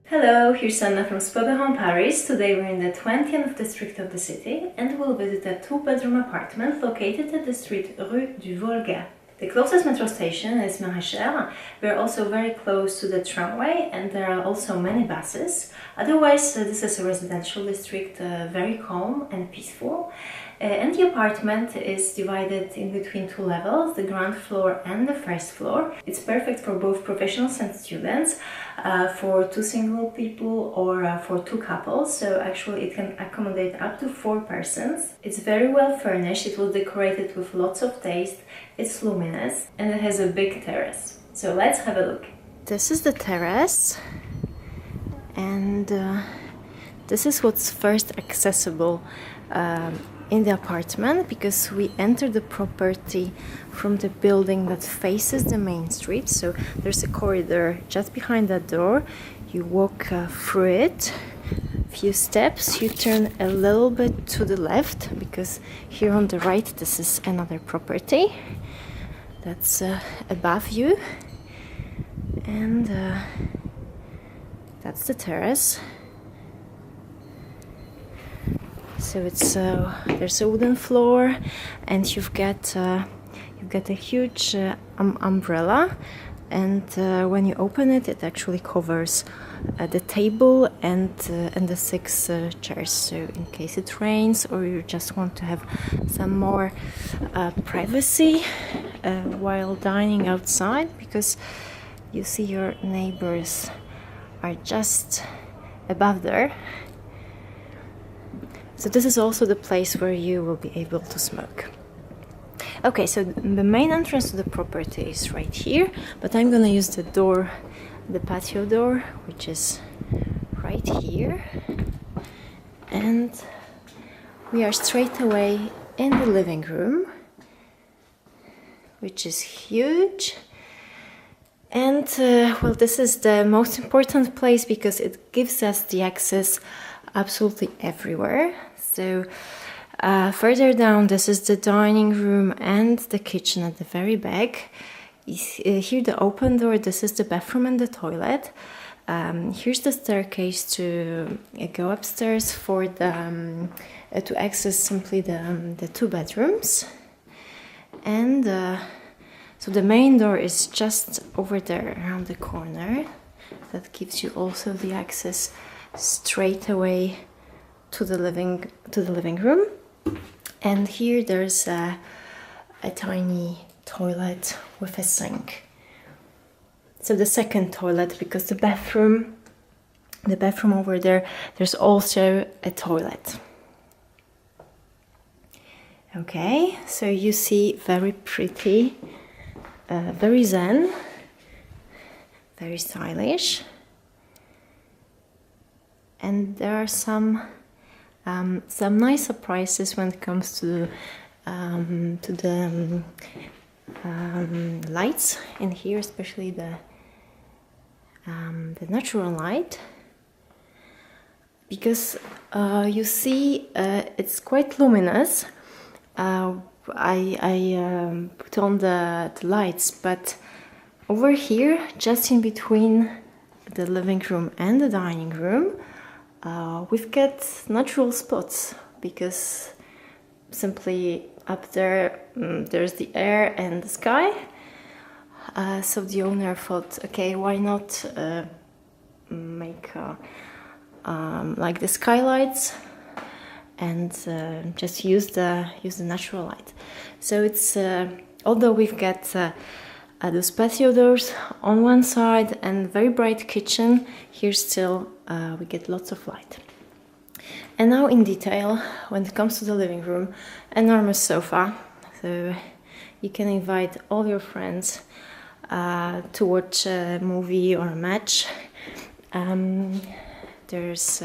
Hello, here's Anna from Spotahome, Paris. Today we're in the 20th district of the city and we'll visit a two-bedroom apartment located at the street Rue du Volga. The closest metro station is Maraîchère. We're also very close to the tramway and there are also many buses. Otherwise, this is a residential district, very calm and peaceful. And the apartment is divided in between two levels, the ground floor and the first floor. It's perfect for both professionals and students, for two single people or for two couples. So actually it can accommodate up to 4 persons. It's very well furnished, it was decorated with lots of taste, it's luminous and it has a big terrace. So let's have a look. This is the terrace and this is what's first accessible in the apartment, because we enter the property from the building that faces the main street. So there's a corridor just behind that door. You walk through it a few steps, you turn a little bit to the left, because here on the right this is another property that's above you, and that's the terrace. So it's there's a wooden floor, and you've got a huge umbrella, and when you open it, it actually covers the table and the 6 chairs. So in case it rains or you just want to have some more privacy while dining outside, because you see your neighbors are just above there. So this is also the place where you will be able to smoke. Okay, so the main entrance to the property is right here, but I'm gonna use the door, the patio door, which is right here. And we are straight away in the living room, which is huge. And well, this is the most important place because it gives us the access absolutely everywhere. So further down, this is the dining room and the kitchen at the very back. Here the open door, this is the bathroom and the toilet. Here's the staircase to go upstairs for the to access simply the 2 bedrooms. And so the main door is just over there around the corner. That gives you also the access straight away to the living room. And here there's a tiny toilet with a sink. So the second toilet, because the bathroom over there, there's also a toilet. Okay, so you see, very pretty, very zen, very stylish. And there are some nice surprises when it comes to the lights in here, especially the natural light, because you see it's quite luminous. I put on the lights, but over here, just in between the living room and the dining room, we've got natural spots, because simply up there there's the air and the sky. So the owner thought, okay, why not make like the skylights and just use the natural light. So it's although we've got those patio doors on one side and very bright kitchen, here still we get lots of light. And now in detail, when it comes to the living room, enormous sofa, so you can invite all your friends to watch a movie or a match. There's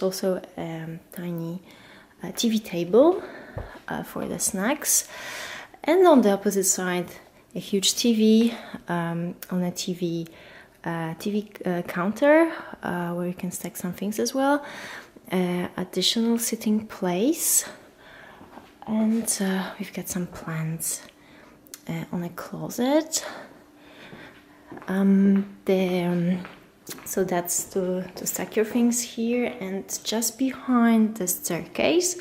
also a tiny TV table for the snacks, and on the opposite side a huge TV on a TV counter where you can stack some things as well. Additional sitting place, and we've got some plants on a closet. The So that's to stack your things here. And just behind the staircase,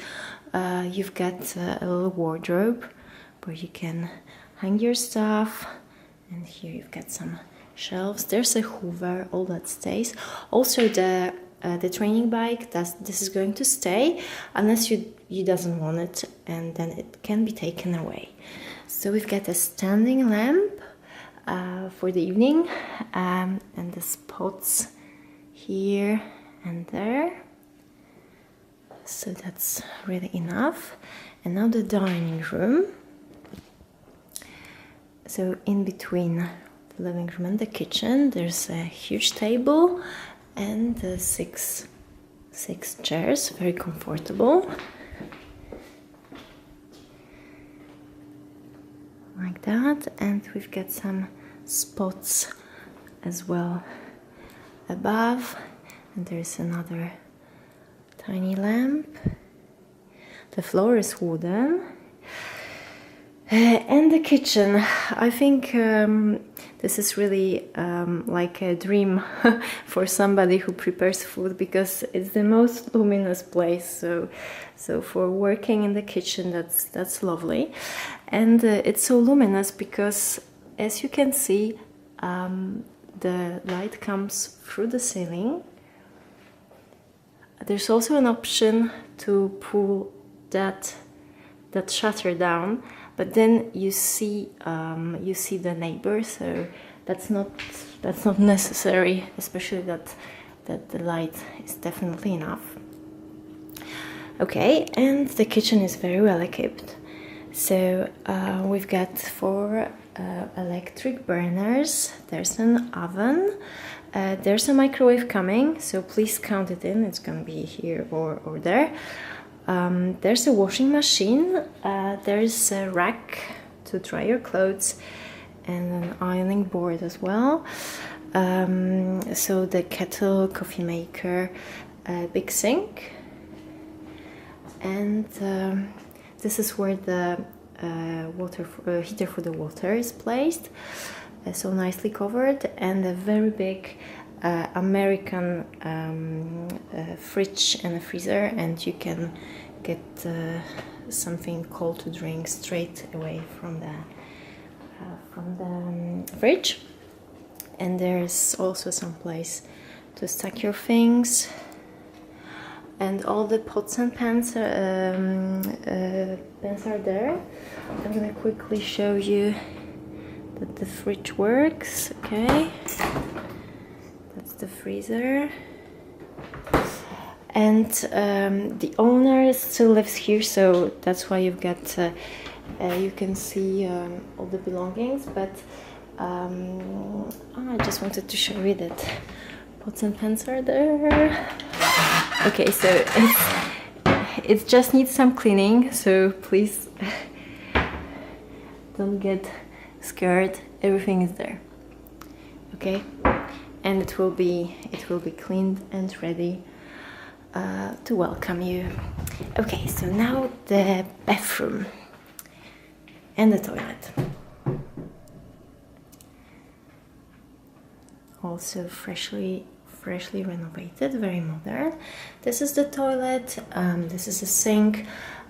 you've got a little wardrobe where you can hang your stuff. And here you've got some shelves. There's a Hoover, all that stays. Also the training bike, this is going to stay unless you doesn't want it, and then it can be taken away. So we've got a standing lamp for the evening, and the spots here and there. So that's really enough. And now the dining room. So in between the living room and the kitchen, there's a huge table and six chairs, very comfortable. Like that. And we've got some spots as well above. And there's another tiny lamp. The floor is wooden. And the kitchen, I think this is really like a dream for somebody who prepares food, because it's the most luminous place. So for working in the kitchen, that's lovely. And it's so luminous because, as you can see, the light comes through the ceiling. There's also an option to pull that shutter down, but then you see the neighbor, so that's not necessary, especially that the light is definitely enough. Okay, and the kitchen is very well equipped. So we've got 4 electric burners. There's an oven. There's a microwave coming, so please count it in. It's gonna be here or there. There's a washing machine, there's a rack to dry your clothes, and an ironing board as well. So the kettle, coffee maker, big sink, and this is where the heater for the water is placed, so nicely covered, and a very big American fridge and a freezer, and you can get something cold to drink straight away from the fridge. And there's also some place to stack your things, and all the pots and pans are there. I'm gonna quickly show you that the fridge works. Okay, that's the freezer. And the owner still lives here, so that's why you've got you can see all the belongings, but I just wanted to show you that pots and pans are there. Okay, so it just needs some cleaning, so please don't get scared. Everything is there. Okay, and it will be cleaned and ready to welcome you. Okay, so now the bathroom and the toilet. Also freshly renovated, very modern. This is the toilet. This is a sink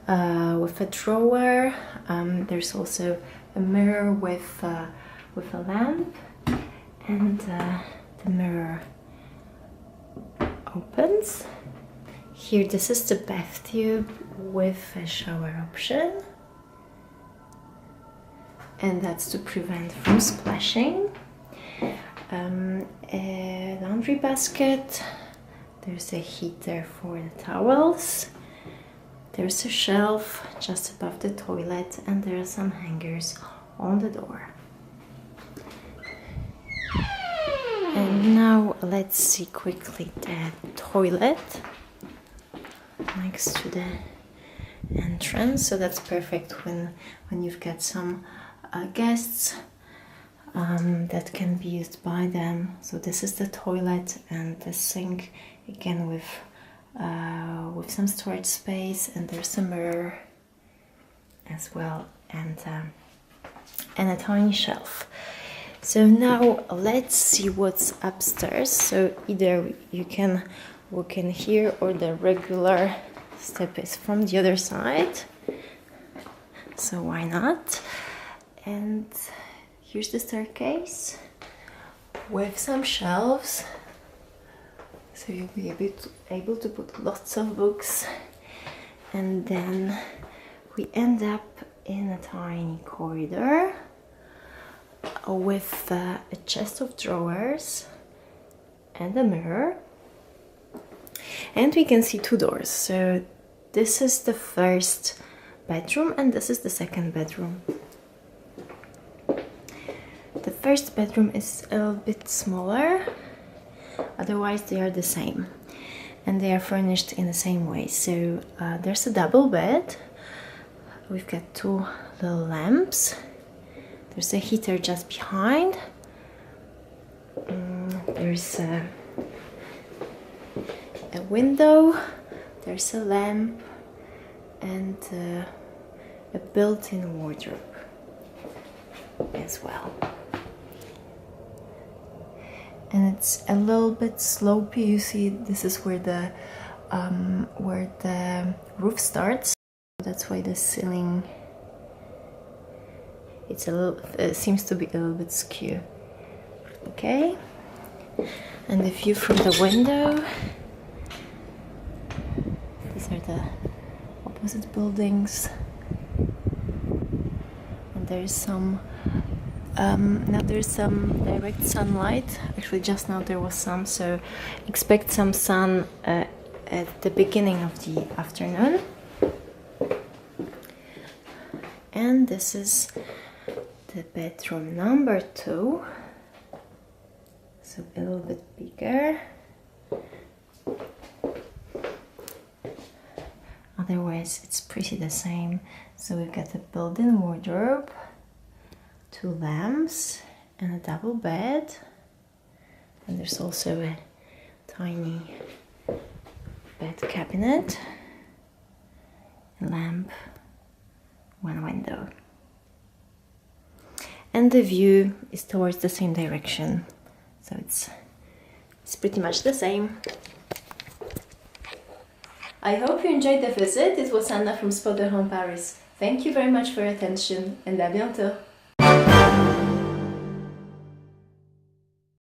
with a drawer. There's also a mirror with a lamp, and the mirror opens. Here, this is the bath tube with a shower option, and that's to prevent from splashing. A laundry basket. There's a heater for the towels. There's a shelf just above the toilet, and there are some hangers on the door. And now let's see quickly the toilet next to the entrance. So that's perfect when you've got some guests that can be used by them. So this is the toilet and the sink, again with some storage space, and there's a mirror as well, and a tiny shelf. So now let's see what's upstairs. So either you can walk in here or the regular step is from the other side. So why not? And here's the staircase with some shelves. So you'll be able to put lots of books. And then we end up in a tiny corridor with a chest of drawers and a mirror. And we can see two doors. So this is the first bedroom and this is the second bedroom. The first bedroom is a little bit smaller, otherwise they are the same. And they are furnished in the same way. So there's a double bed. We've got two little lamps. There's a heater just behind. There's a window. There's a lamp and a built-in wardrobe as well. And it's a little bit slopey. You see, this is where the roof starts. That's why the ceiling seems to be a little bit skew. Okay, and the view from the window. These are the opposite buildings, and there's some. Now there's some direct sunlight. Actually, just now there was some, so expect some sun at the beginning of the afternoon. And this is the bedroom number 2, so a little bit bigger. Otherwise, it's pretty the same. So we've got a built-in wardrobe, 2 lamps and a double bed, and there's also a tiny bed cabinet, a lamp, 1 window, and the view is towards the same direction, so it's pretty much the same. I hope you enjoyed the visit. It was Anna from Spotahome Paris. Thank you very much for your attention and à bientôt.